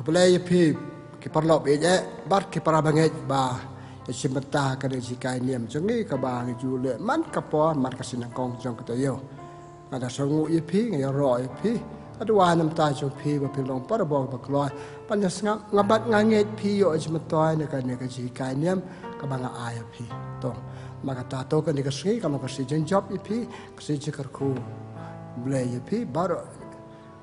boleh pi kiparlop aja bat kipara banget bah simenta kada jikai niam jongi ka bang jule man kapo man kasinangkong jong katayo ada songu pi ngai ro pi ada wanam ta jong pi ba pilong para bong bakloi panyas ngabat nganget pi yo jmetoi ne ka jikai niam ka bang ai pi to maka ta to ka ni ka sri ka ma ka si job pi ka si jikarku boleh pi baru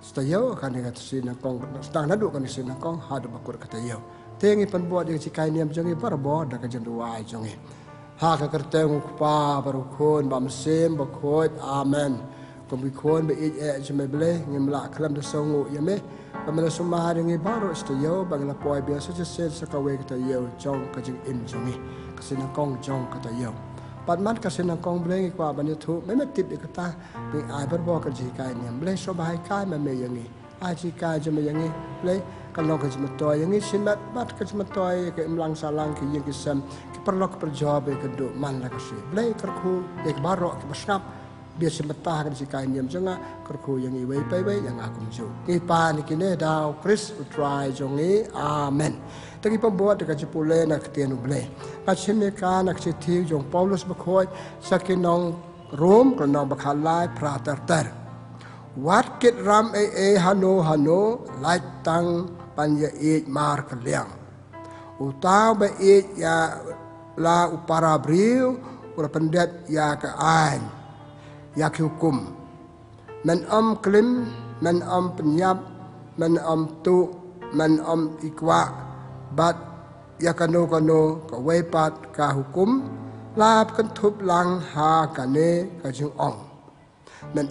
Setayo kan dia kata sinangkong, sedang nadu kan sinangkong hadu bakur kata yo. Tengi penbuat dia cikai niam jongi barbo dah kajian dua jongi. Ha ka kerteng kupa barukun ba mesim bakut amen. Kumbikun be e jeme bele ngimla kelam de songu yame. Pamela sumah dengi baru setayo bangla poi biasa sen sakawe kata yo jong kajing im jongi. Kasinangkong jong kata yo. Padman kasinangkong bele kwa banyu memang tip dia kata ni ai berbawa ke jikai ni bele so bahai kai me yangi ai jikai je me yangi bele kalau ke jemetoy yangi sinat bat ke jemetoy ke imlang salang ke yang kisam ke perlu ke perjawab ke do man la kasi bele kerku ek barok ke besnap biar semetah ke jikai ni jonga kerku yangi wei pai wei yang aku ju ni pa ni kine dau Chris utrai jongi amen tagi pembuat dekat jepule nak tianu bele pachimeka nak citiu jong Paulus bakoi sakinong Rom kena bakhalai prater wat kit ram hano lai tang panya mar keliang utau ba ya la upara briu ura pendet ya ke ain ya ke hukum men klim men penyap men tu men ikwa bat ya kano ka wepat ka hukum lap kan thup lang ha kane ka jing ong men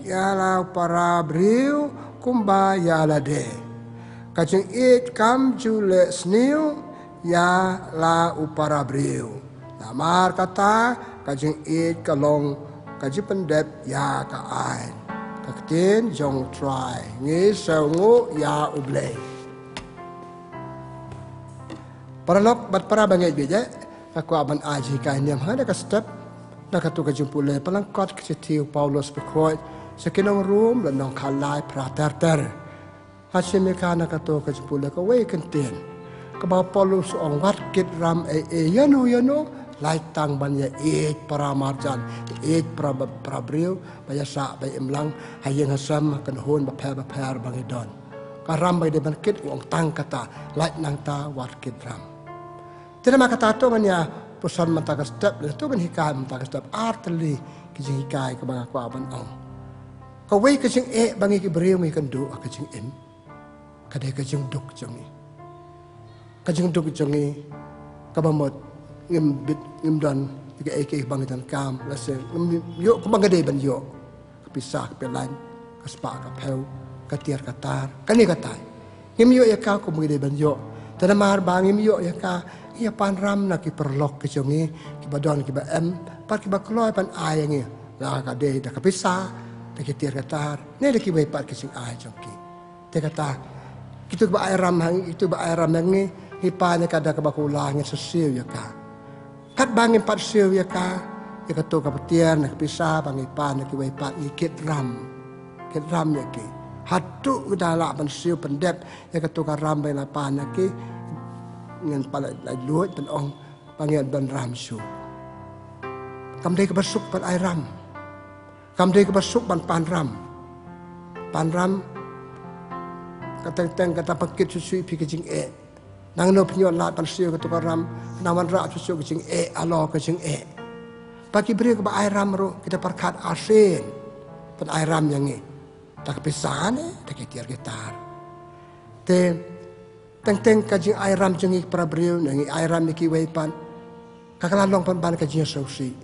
ya la para briu kumba ya la de ka jing kam jule sniu ya la upara briu la mar kata ka jing ka long ka ji pendep ya ka ai ka tin jong try ngi sangu ya uble paralok bat para bangai beje aku aban aji kai niam hada ka step nak tu ka jumpule palangkot ke tiu Paulus bekoi sekinong room lan nong khalai prater hasime kana ka tu ka jumpule ka we kenten ka ba Paulus ong wat kit ram yano lai tang ban ya para marjan para briu ba ya sa ba imlang hayeng hasam kan hon ba pher bangidon ka ram ba de ban kit ong tang kata lai nang ta wat kit ram tidak maka tato manya pesan mata step itu kan hikai mata step artli kijing hikai ke bang aku aban ong kawai kijing bangi ki beriu mi kendu kijing im kadai kijing duk jongi kijing duk jongi kabamot ngim dan ke bang dan kam lase yo ku bang gede ban yo pisah ke lain ke spa ke peu ke tiar katar kani katai ngim yo ya ka ku bang gede ban yo tanamar bang ngim yo ya ka ia pan ram nak ki perlok ke jongi ki badon ki ba par ki ba kloi pan ai ngi la ka de da ka pisa de ki tir katar ne de ki bai par ki sing ai jongi te kata kitu ba ai ram hang itu ba ai ram ngi hi pa ne ka da ka ba ku la ngi sesiu ya ka kat bangin pat siu ya ka ya ka to ka tiar nak pisa bangi pa ne ki bai pat ngi kit ram ya ki hatu da la ban siu pendep ya ka to ka ram bai la pa ne ki ngan pala luat dan ong pangian dan ramsu kam dei ke basuk pan ai ram kam dei ke basuk pan ram kateng kata pakit susui pi kejing nang no pnyo la pan siu ke tukar ram naman ra susu kejing alo kejing pagi beri ke ba ai ram ro kita perkat asin pan ai ram yang tak pisane tak tiar gitar te teng kajing airam jengi para beriu nangi airam ki weipan kakalalong pan kajing sausi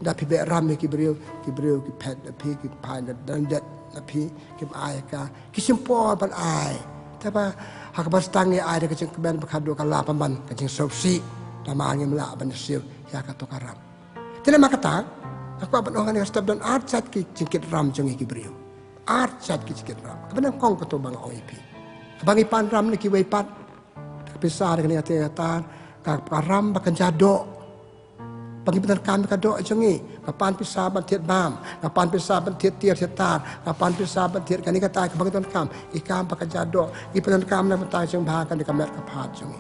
da pi be ram ki beriu ki pet pi ki pan dan dat pi ki ai ka ki simpol pan ai tapa hak bastangi ai de kajing ben bakado kala pan kajing sausi da mangi mela ban siu ya ka to karam tena makata aku aban orang yang step dan archat ki jingkit ram jengi ki beriu archat ki jingkit ram kebenan kong keto bang OIP bangi pan ram ni ki weipan pisah dengan hati kata kak ram bakan jadok bagi benar kami kadok jengi kapan pisah bantiat bam kapan pisah bantiat tiar setar kapan pisah bantiat kani kata bagi benar kam ikam pakai jadok i benar kam na mentai jeng bahakan di kamer kapat jengi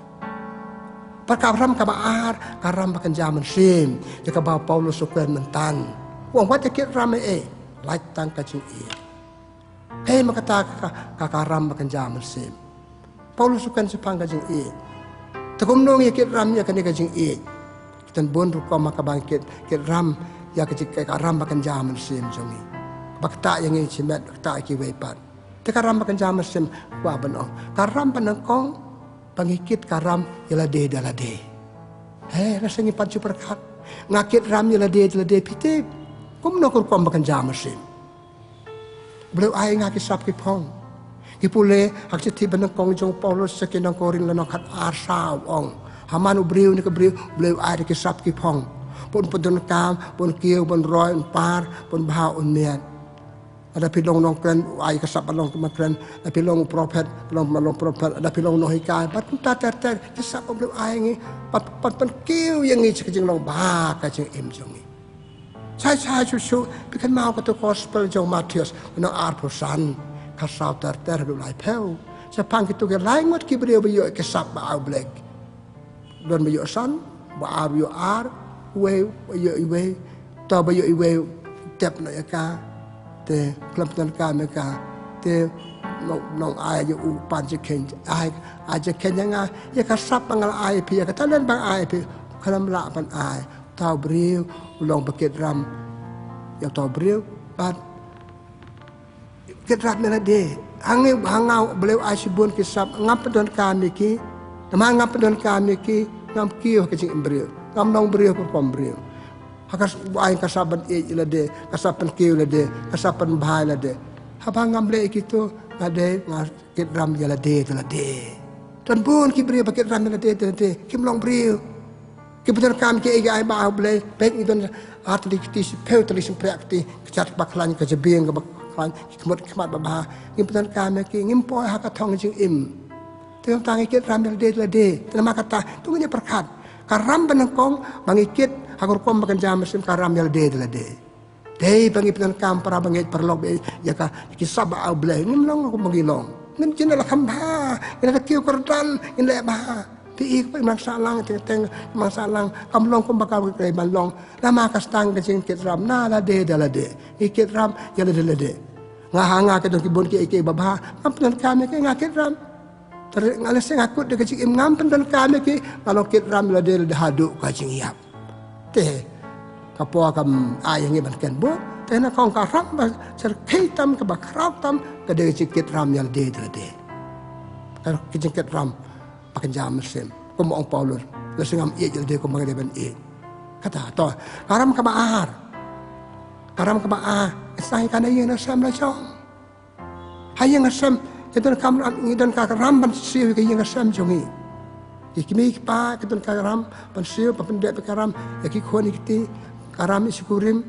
perkaram kabar karam pakai jaman sim di kabau Paulus sukan mentan wong wat kit ram lai tang ka jeng makata kakaram pakai jaman sim Paulus sukan sepang ka jeng Takum nong ya kit ram ya kani kajing Kitan bon ruko maka bangkit kit ram ya kajing ram makan jaman sim jongi. Bakta yang ini cimet bakta ki wepat. Teka ram makan jaman sim wa banong. Karam panangkong pangikit karam yala de dala de. Rasanya paju perkat. Ngakit ram yala de pitip. Kum nong ruko makan jaman sim. Beliau ay ngakit sap ki pong. Ipule hak citi benang kong jong Paulus sekinang korin lanang kat arsaw ong haman ubriu ni kebriu beliau ada kisap kipong pun pedon kam pun kieu pun roy pun par pun bahau un mian ada pilong nong kren ai kesap balong kemakren ada pilong prophet balong prophet ada pilong nohikai pat ta kisap beliau ai ngi pat kieu yang ngi sekejeng long ba ka jeng im jong ni sai chu pikan mau ka to gospel jong Matius nang arposan kasau ter belai peu sepang kitu ke lain ngot ki brio bio kesap ba black don bio san ba bio ar we we to bio we tep na ka te klub tan ka na ka te nong ai yo u pan je ken ai je ken nga ya kasap bangal ai pi ka tanan bang ai pi kalam la pan ai tau brio long paket ram ya tau brio bat Ketrat mela de, hangau beliau asibun kisap ngap don kami ki, nama ngap don kami ki ngam kiyo kecing beliau, ngam nong beliau perpom beliau. Hakas buai kasaban ila de, kasapan kiyo la de, kasapan bahai la de. Haba ngam beliau kitu ngade ngakit ram yala de. Tuan pun ki beliau paket ram yala de, kim long beliau. Ki betul kami ki igai bau beliau, baik itu arti kiti peu tali simprekti kecat baklan kejebiang kemat babah ngimputan kami ki ngimpoy hakatong jing im tengah tangi kit ram de tenama kata tunggu ni perkat karam benengkong bangikit hakur kom makan jam mesin karam de bangipatan kam para bangit perlob ya ka kisab au bleh ngimlong aku mangilong ngim jina la khamba ina kiu kordan ina ba ti ik masalang teng masalang kamlong kom bakal kay malong lama kastang kajing kit ram na la de ikit ram ya de ngahanga ke dong kibon ke ike babha ngampen kami ke ngakit ram ter ngales ngakut de kecik im ngampen kami ke kalau kit ram la de hadu ka jing yap te kapo kam ayang ngi ban bo te na kong ka ram ba ser kaitam ke bakrap tam ke de kit ram yal de kalau kecik kit ram pakai jam mesin ko mo Paulus la singam ie jel de ko mangade ban kata to karam ka baar karam ka baar sai kana yang nasam la chong hayang nasam kedan kam ngidan ka ram ban siu ke yang nasam jongi ikimi pa kedan ka ram ban siu pa pendek ka ram yaki khoni kiti karam isikurim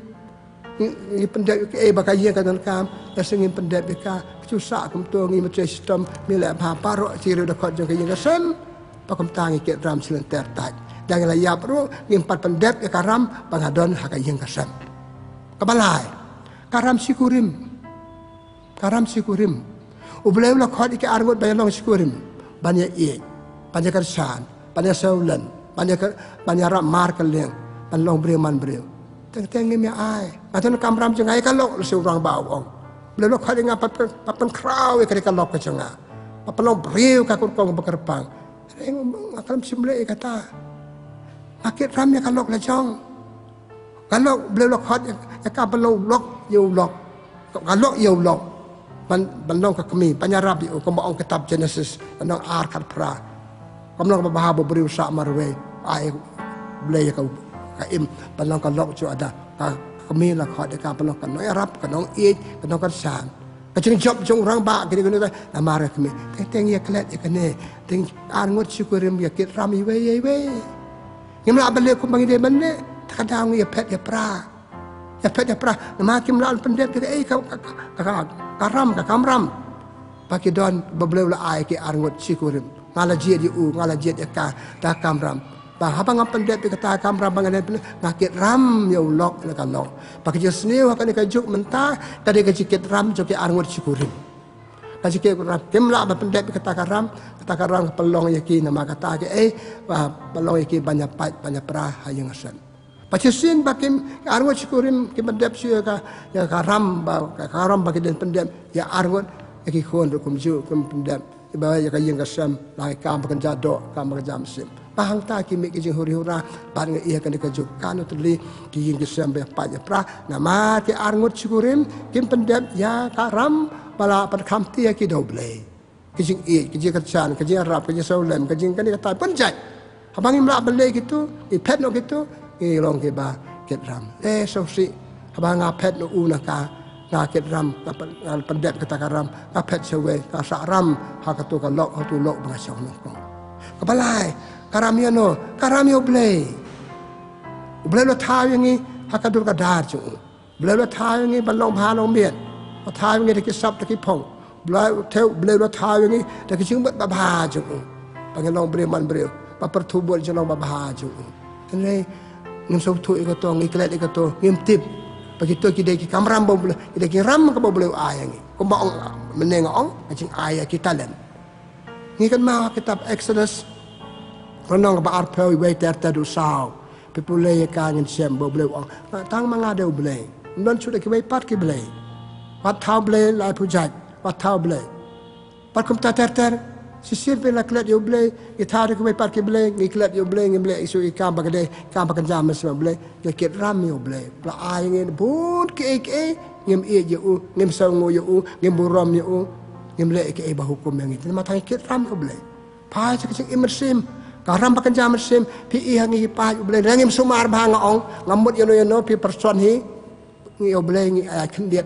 ni pendek ke ba ka yang kedan kam la singin pendek ka susah kum to ngi macam sistem mila pa paro siru da khot jong ke yang nasam pa kum tangi ke ram silen ter taj jangan la yap ro ngim pat pendek ka ram pangadon ha ka yang nasam kabalai karam sikurim ubelai ulah khot ike arngot bayalong sikurim banyak banyak kersan banyak saulan banyak ram mar kaleng banlong breman brew teng ngim ya ai matan kamram jengai kalok le urang bau ong belum khot ngapa papan kraw ke kalok ke jenga papalong brew ka kurkong bekerpang akalam simle kata akit ram ya kalok la jong kalau belum khot ya ka belum lok kalau lok bandong ke kami panyarab yo ko maong kitab Genesis bandong arkat pra kamlong babahabo beriu sa marwe ai blay ka im bandong ka lok jo ada ka kami la khot ka bandong ka no arab ka no bandong ka san ka jing job jong rang ba gini gini na mare kami teng ya klet ya kene teng arngot syukurim ya kit rami we ngimla bale ko bangi de manne takadang ya pet ya pra nama kim laal pendek ke karam kamram paki don bebleu la ai ke arngot sikurim ngala jie di ngala jie ka da kamram bah habang pendek kata kam ram bangan ngakit ram ya ulok la kalok pakai je sniu hakan ka juk mentah tadi ka jikit ram joki arngot sikurim ka jikit ram kemla ba pendek kata karam pelong yaki nama kata ke pelong yaki banyak perah hayang asan pacisin bakim arngot sikurim ki pendek sia ka ya karam bagi den pendek ya arngot yaki khon kum ju kum pendek ibawa ya ka yang kasam lai kam pakan jadok kam jam sim pahang ta ki mi ki jing huri hura ban nge iya kan dikajuk kanu tuli ki ying kisam be pa ya pra nama ki arngut sikurim kim pendep ya karam bala pad khamti ki doble ki jing ki jing kerjaan ki jing arab ki jing saulem ki jing kan kata penjai habang imla bele gitu i pet no gitu i long ki ba ket ram so si habang pet no unaka nga ket ram pendep kata karam ka pet sewe ka sa ram ha ka tu ka lok ha tu lok ba sa no ko kabalai karamio blay lo tayangi hakadur kadar chu blay lo tayangi balong bhalong miet lo tayangi de kisap de kipong blay lo tayangi de kising ba bha chu pangelong bre man bre pa pertu bol chu ba bha chu ene ngim so tu ikato ngiklet ikato ngim tip pagito ki de ki kamram bo de ki ram ka bo blay ayangi ko ba ong meneng ong ajing aya kitalen ngikan ma kitab Exodus Renong ba arpel we ter du sao pipule ka ngin sem bo ble tang manga de ble non chu de ki we pat ki ble pat thau ble lai pu jai pat thau ble pat kum ta ter sisir pe la klet yo ble ki thau de ki we pat ki ble ngi klet yo ble ngi ble isu i kam ba de kam ba kan jam mes ble ke ket ram yo ble pla ai ngin bun ke ngim e yo ngim sa ngo yo ngim buram yo ngim le ke ba hukum yang itu ma thang ket ram yo ble pa cha cha immersim karam pakan jam sim pi hangi pa boleh rangim sumar bang ong ngamut yo pi person hi ngi boleh ngi kendiat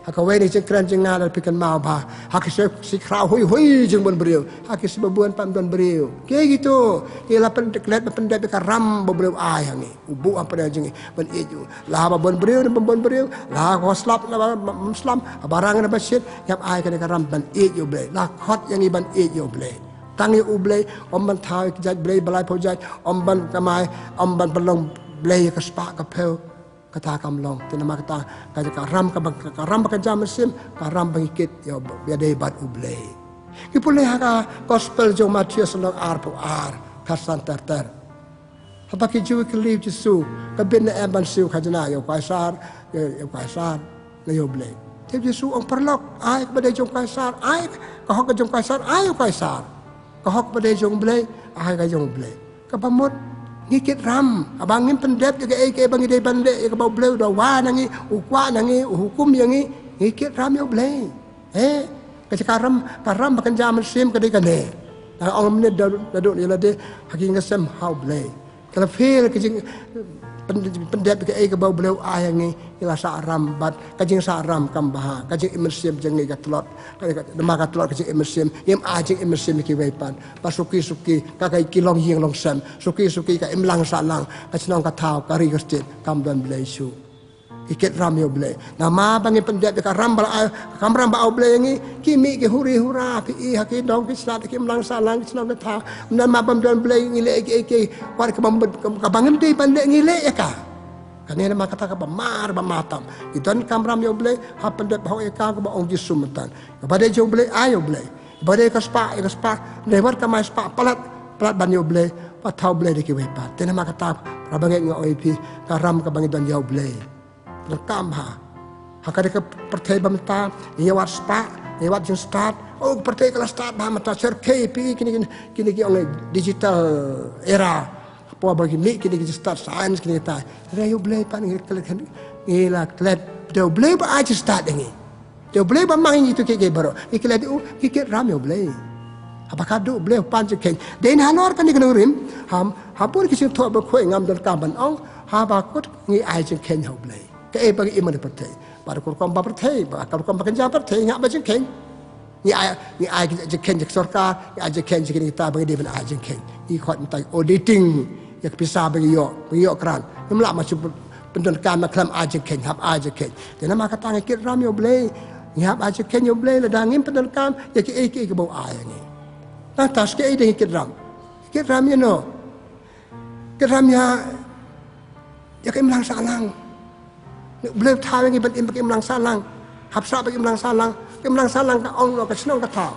hakawe ni cengkran cengal pi kan mau ba hakis si krau hui jeng bon beriu hakis bebuan pam don beriu ke gitu ila pendeklet pendek karam boleh ai hangi ubu apa dah jeng ban eju la ba bon beriu la ko slap la muslim barang na basit yap ai kan karam ban eju boleh la khot yang ban eju boleh tangi ublay ban thai jaj blay balai pojaj ban kamai ban pelong blay ka spa ka pel kata kamlong tinama kata ka ram ka jam sim ka ram bangikit ya biade bat ublay kipulay ha gospel jo Matius long po kasan ter habaki ju ki live Jesu ka bin na ban siu khajna yo kaisar na yo blay te Jesu ang perlok ai ka bade jong kaisar ai ka hok jong kaisar ai yo kaisar kahok pada jong blay ahai ka jong blay kapamot ngikit ram abang ngim pendep juga ke bang ide bande ka bau blay do wa nangi ukwa nangi hukum yangi ngikit ram yo blay karam bakan jam sim ka de kane ong menit daduk ni lade haking ngasem how blay kala feel ke pendep ke bau blay ayangi ila sa ram bat kajing sa ram kambaha kajing immersim jengi ka tlot nama ka tlot kajing immersim yem ajing immersim ki wepan pasuki kakai kilong ying long sam suki ka imlang salang kasnong ka thau kari kastin kam don blay su iket ram yo blay nama bangi pendep ka ram bal kam ram ba blay ngi kimi ki huri hura ki haki dong ki slat ki imlang salang kasnong ka thau nama bam don blay ngile ki war ka bangem dei pandek ngile ya ka kanina makata ka ba mar ba matam iton kamram yo blay ha pendep ho e ka ko ba ong jisumatan kepada jo blay ayo blay kepada ka spa lewat ka mai spa palat ban yo blay pa thau blay de ki we pa tena makata rabange ngo ip ka ram ka bangi don yo blay rekam hakade ka pertai bamta ye wat spa ye wat jin start pertai kala start ba mata cer kp kini ki ong digital era po bagi mi kini start science kini ta rayo blay pan ngila klet do blay ba aja start ngi do blay ba mang itu ke baro iklet ki ram yo blay apakah do blay pan je ken den hanor kan ni rim hapur ki sin tho ba khoi ngam dal kaban ong ha ba kut ngi ai je ken yo blay ke bagi iman pertai bar kur kom ba pertai ba kal kom bakan ja pertai ngak ba je ken ni ai je ken je sarkar ni ai je ken je kini ta bagi dia ban ai je ken i khot tai auditing ya bisa bagi yo kran memla ma pendon kam klam ai je ken hab ai je ken dena ma kata ngikit ram yo blay ni hab ai je ken yo blay la dangin pendon kam ya ki ke bau ai ni ta tas ke ide ngikit ram Kit ram ya no. Kit ram ya kaim lang salang. Boleh tahu yang ibadah pakai imlang salang. Hapsa pakai imlang salang. Imlang salang ka ong no ka senong ka tau.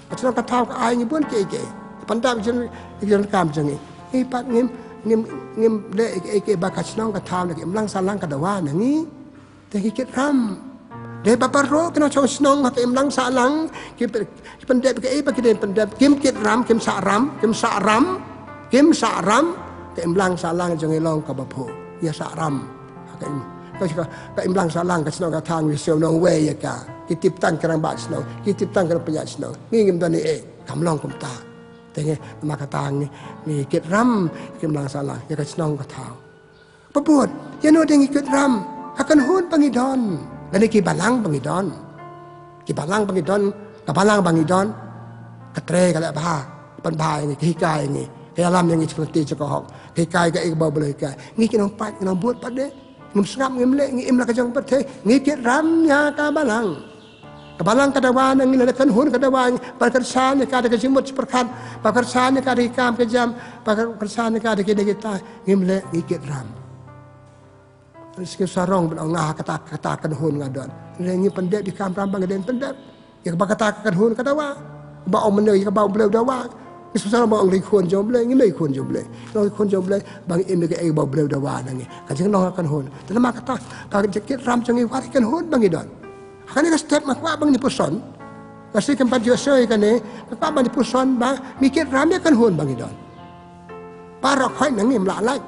Ka senong ka tau ka ai ni pun ke. Pandai jen kam jengi. Ni pat ngim le ke ba ka senong ka tau ke imlang salang ka dawa nangi. Te kit ram. Dia baparo kena cong senong ka imlang salang. Ki pandai pakai pakai den pandai kim kit ram kim saram ke imlang salang jengi long ka bapo. Ya saram. Ka imlang salang ka senong ka tang wi sel nong we ya ka. Kitip tan kerang ba senong, kitip tan kerang penyat senong. Ngim dan ni kam long kum ta. Tenge maka tang ni kit ram kim lang salang ya ka senong ka tau. Pabuat, ya no ding kit ram akan hun pangidon. Gani ki balang pangidon. Ki balang pangidon, ka balang pangidon. Katre ka la ba. Pan ba ni ki kai ni. Kaya alam yang seperti cakap. Ki kai ka ikba boleh kai. Ngi kinong pat kinong buat pat de. Ngim sengap ngim le ngi im la ka jong pat the. Ngi kit ram ya ka balang. Kabalang kadawan ang inalakan hun kadawan perkersan ka ada kejimut seperkat perkersan ka ada ikam kejam perkersan ka ada kita ngimle ngikit ram Rizki sarong ben ngah kata hun ngadon ngi pendek di kam ram bangden pendek ya ba kata hun kadawa ba om menoi ka ba bleu dawa ni susah ba ong likun jomble ngi lei kun jomble lei kun jomble bang im ke ba bleu dawa nangi ka jeng no kan hun tema kata ka jekit ram jangi warikan hun bangidon Kani ka step makwa bang ni puson. Kasi kan pa Diyos ay kani, makwa bang ni puson ba, mikir rami kan hun bang idon. Para koy nang ngim lalay.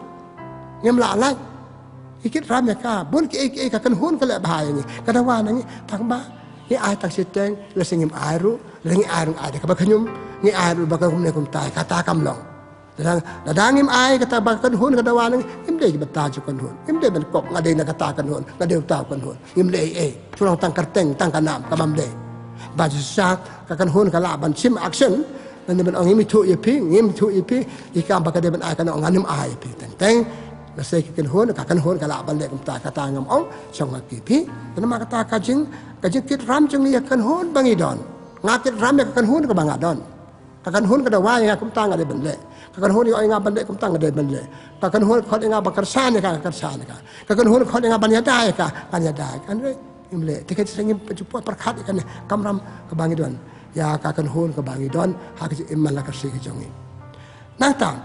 Ikit rami ka, bun ki ka kan hun kala bahaya ni. Kadawa nang tang ba, ni ay tak siteng, lasing ngim ayru, lasing ayru ay ka ba kanyum, ni ayru ba ka kumne kumtay, kata kamlong. Dadangim ay kata bakan hun kadawa nang imde bata kan hun imde ben kok ngade na kata kan hun ngade utaw kan hun imde sulang tang karteng tang kanam kamamde ba sa kan hun kala ban sim action nan ben ong imitu ipi ikam bakade ben ay kan ong anim ay pi teng la se kan hun kala ban le kumta kata ngam ong song pi tan ma kata kajing kit ram jeng ni kan hun bangidon ngakit ram kan hun ka bangadon kan hun kadawa yang kumta ngade ben le Kakan hun yang ingat bandek kumtang ada bandek. Kakan hun kau ingat bakarsan ka. Kakan hun kau ingat banyadai ka. Kan imle. Tiket sengim cepat perkat kan kamram kebangidon. Ya kakan hun kebangidon hak iman la kasih kejongi. Nata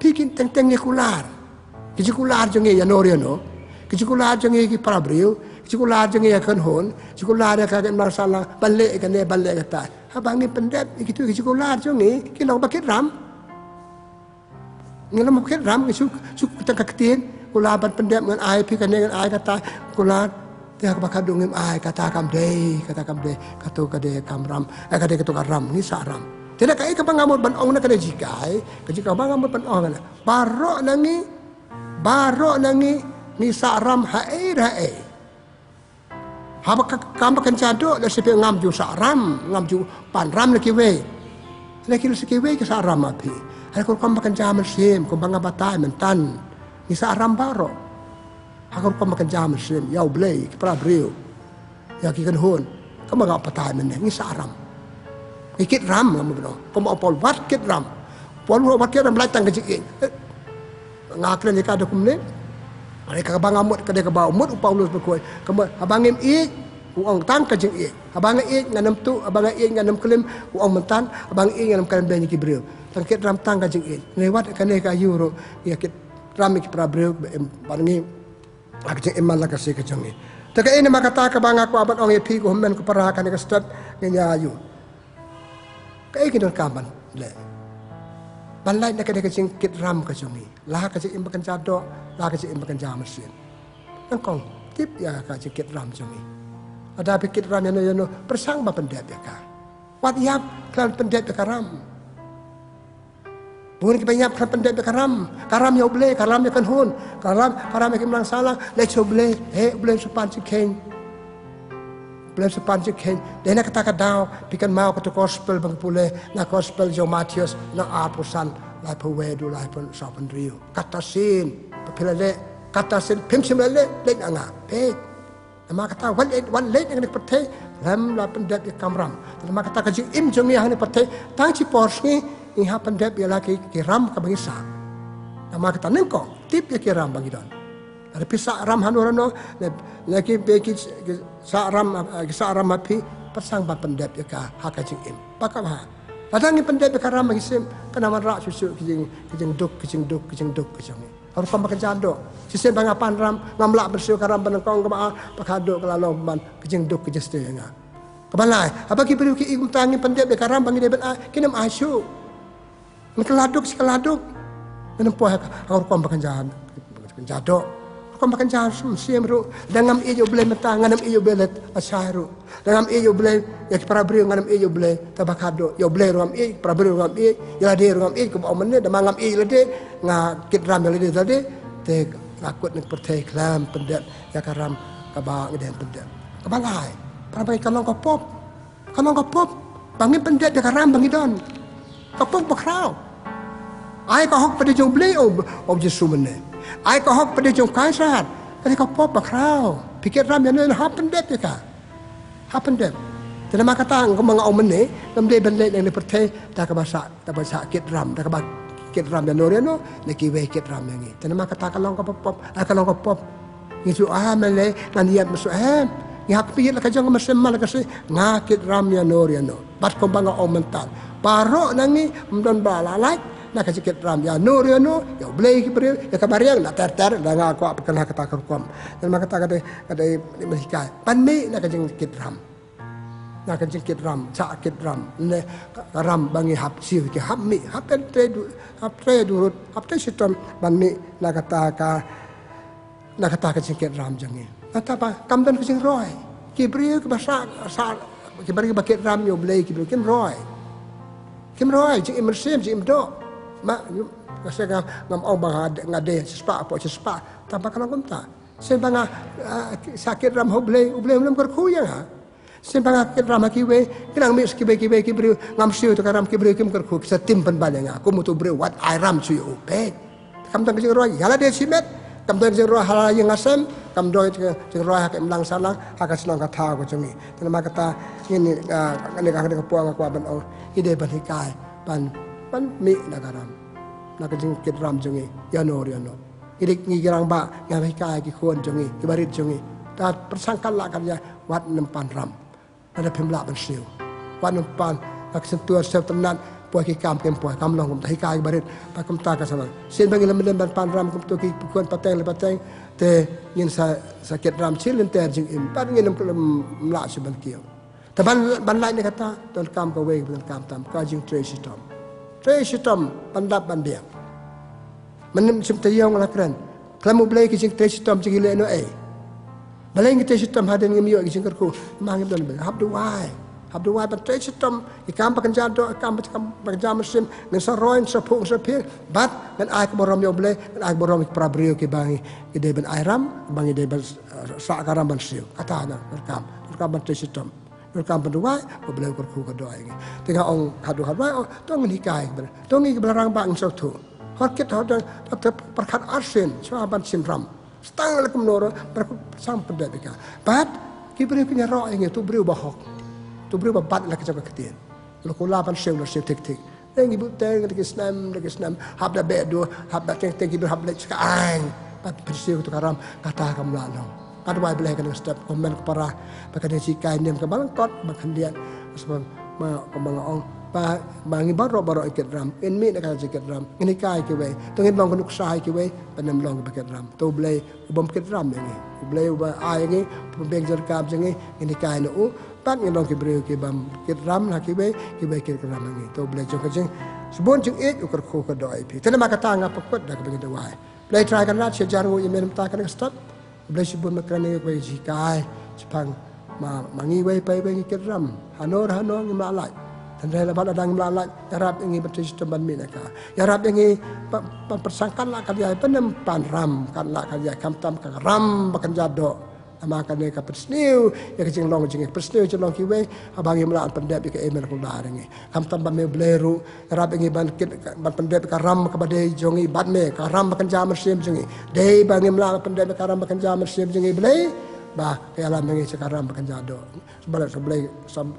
pikin teng kular. Kiji kular jongi ya noriano. Kiji kular jongi ki parabriu. Kiji kular jongi ya kan hun. Kiji kular ya kakan masalah balik kan balik kata. Abang ni pendek itu kiji kular jongi kilong bakit ram. Ngalam mungkin ram suk kita ketin kulaban pendek dengan ai pi kan dengan ai kata kulat dia bakadung ngim ai kata kam de katu kade kamram kade katu karam ni saram tidak kai ka bangamot ban ong na kade jikai ka bangamot ban ong na baro nangi ni saram hae haba kam kan cado la sepe ngam ju saram ngam ju pan ram la kiwe ke saram api Aku kau makan jam sim, kau bangga batai mentan. Nisa aram baro. Aku kau makan jam sim, yau blay, kepala beriu. Ya kikan hun, kau bangga batai meneh. Nisa aram. Ikit ram kamu benar. Kau mau pol wat kit ram. Pol wat kit ram latang kecik. Ngaklen jika ada kumne. Mereka bangga mut kedai kebau mut Paulus berkuai. Kamu abangim uang tang kajing abang nganam tu abang nganam kelim uang mentan abang nganam kelim banyak kibril tangkit ram tang kajing lewat kane ka euro ya kit ram ki prabril barangi akjing iman la kasih kajing taka ini makata ka bang aku abat ong epi ko men ko para kan ka stat nya ayu kai kidon kaban le balai nak kene kajing kit ram kajing lah kajing imbakan jado lah kajing imbakan jamesin engkong tip ya kajing kit ram jami ada pikir ram yang persang ba pendek ka. Wat yap klan pendek ka ram. Bukan kebanyak klan pendek ka ram. Karam ya boleh, karam ya kan hun. Karam ya kimlang salah, le boleh. Boleh sepan cikeng. Boleh sepan cikeng. Dena kata daw pikan mau ke gospel bang pule na gospel jo Matius na apusan lai pewedu lai pun sapan riu. Kata sin, pelale kata sin pimsim le anga. Nama kata wan late yang dipercayai ram la pendat di kamram. Nama kata kaji im jongi yang dipercayai tang ci porsi iha pendep ialah kiram ka bagi sa. Nama kata nengko tip ya kiram bagi don. Ada pisa ram hanurano lagi bagi sa ram api pasang ba pendep ya ka hakajing im. Pakam ha. Padang pendep ya karam bagi sim kana rak susu kijing duk. Harus kau makan jaduk. Sisi bangapan ram ngamlak bersih karam benengkong ke baa pakaduk ke lalu ban kijing duk kejeste nga. Kebalai, apa ki perlu ki tangi pendep de karam bangi de ben kinam asyuk. Mekeladuk sikeladuk. Menempuh harus kau makan jaduk. Kau makan jaduk siam ru dangam ijo boleh metang ngam ijo boleh asyaru. Dangam ijo boleh ya para beri ngam ijo boleh tabakado. Yo boleh ngam i para beri ngam i ya de ngam i ke bau menne da ngam i lede nga kit ram lede tadi te lakut nek pertai klam pendek ya karam ka ba ngeden pendek. Kebalai. Para bagi kalong kopop. Bangi pendek de karam bangi don. Kopop bakrau. Ai ka hok pada jong boleh ob Jesu menne. Ai ka hok pada jong kaisar. Kali kopop bakrau. Pikir ram yang ha pendek de ka. Ha pendek. Tenama kata ngom ngau menne ngam de ben le pertai ta ka bahasa kit ram ta ka ba kit ram dan oriano neki we kit ram yang ni. Tenama kata kalong kopop. Ngisu mele naniat masuk ngak pi la ka jong masem la ka se ngakit ram ya oriano. Bat ko banga o mental. Paro nangi mdon balalai nak sikit ram ya oriano ya blei kibril ya kabariang na ter da nga ko apkan kata kom. Dan maka kata mesikai panmi nak jeng kit ram. Nak jengkit ram, sakit ram, ne ram bangi hap siu ke hap mi, hap tre durut, hap tre sitom banmi nak kata jengkit ram jangi. Kata apa? Kamdan kesing roy, kibriu ke bahasa kibari bakit ram yo blei kibriu kim roy jeng immersim jeng imdo, mak kasi ngam au bang ngade sespa tanpa kalau kunta. Sebanga sakit ram ho blei belum kerkuyang ha. Sembang akit ram kiwe kinang mis kiwe kibriu ngam siu to karam kibriu kim kerku sa tim pen balenga aku mutu briu wat ai ram su yo pe kam tang jing roy yala de simet kam tang jing roy hala yang asem kam doi jing roy hak emlang salang hak senang kata ko jungi tenama kata ini ane ka ka puang ko ban o ide ban hikai ban mi nagaram nak jing kit ram jungi yano idik ngirang ba ngam hikai ki khon jungi kibarit jungi ta persangkal la kan ya wat nempan ram ada pemlak bersiu. Wan umpan nak sentuh setiap tenan puai kam long kum tahi kai barit pakum ta ka sama. Sin bangi lem pan ram kum tu ki pukon pateng te ngin sakit ram silin ter jing im pan ngin mlak su ban kieu. Ta ban lai ni kata ton kam ka we ban kam tam ka jing tre sitom pandap ban biak. Menem sim tayong la kran. Klamu blai ki jing tre sitom jing le no Balai kita sitam haden ngemiyo ki singkerku mangim don bel hab duai ban tre sitam ikam pakan jado ikam pakan jam sim ngan saroin sapung sapir bat ngan ai ko borom yo ble ngan ai borom pra brio ki bangi ide ben airam bangi de ban sa karam ban siu kata na rekam ban tre sitam rekam ban duai ko ble ko ku ko doai ngi tengah ong hadu tong ni kai ben tong ni belarang bang so tu hot dan perkat arsen sahabat simram Stang lakum noro bersam pendek. Bat kibri punya roh yang itu beri bahok, tu beri babat lagi jaga ketian. Lalu lapan sew tik. Yang ibu teng lagi senam, hab dah bedo, hab dah teng kibri hab lagi sekarang. Bat bersih tu karam kata kamu lalu. Kat wai belai kan step komen keparah, bahkan dia cikai niam ke balangkot, bahkan dia sebab kemangong. Bangi baro ikit ram enmi nak ikit ram ini kai ke we tengin bang kunuk sai ke we panam long ikit ram to blai ubam ikit ram ni blai uba ai ni pembeng jar kam jengi ini kai no pat ni long ke breu ke bam ikit ram la ke we ikit ram ni to blai jong jeng sebon jeng it ukar ko ka doi pi tena maka tanga pakot dak bagi dawai blai try kan rat sejar ngo imen ta kan stop blai sebon makrane we ji kai sepang mangi we pai we ikit ram hanor ni malai dan lepas adang melalak, yarab ingi bercistam ban minaka. Yarab ingi persangkan lah kerja penempan ram kan lah kerja kamtam kan ram bakan jado. Ama kan dia persniu, ya kecing long kecing persniu celong kiwe, abangi melalak pendep ke email kular ingi. Kamtam ban me bleru, yarab ingi ban pendep ke ram kepada jongi ban me, ke ram bakan jamar sim jongi. Dei bangi melalak pendep ke ram bakan jamar sim jongi blei. bah kaya alam mengi sekarang makan jado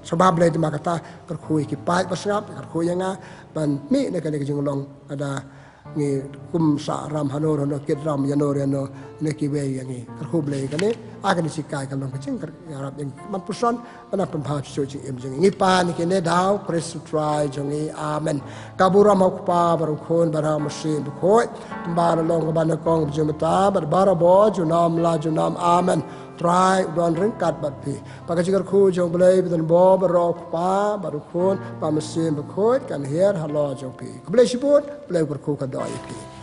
sebab boleh tu kata kerkui kipai pasngap kerkui yang ban mi ne kan jengolong ada ni kum sa ram hanor no kit ram yanor no ne ki we yang ni kerku boleh kan ni akan disikai kan long kecing Arab yang mampusan pada pembahasan suci em jeng ni pa ni kene dau Christ try jeng ni amen kabura mau pa baru kon bara mesin khoi bar long ban kong jumata bar bara bo junam la junam amen try don ringkat bat pi pakai jikar ku jong boleh betul bo barok pa baru kon pa mesin khoi kan her halo jong pi boleh sebut boleh berku kadai pi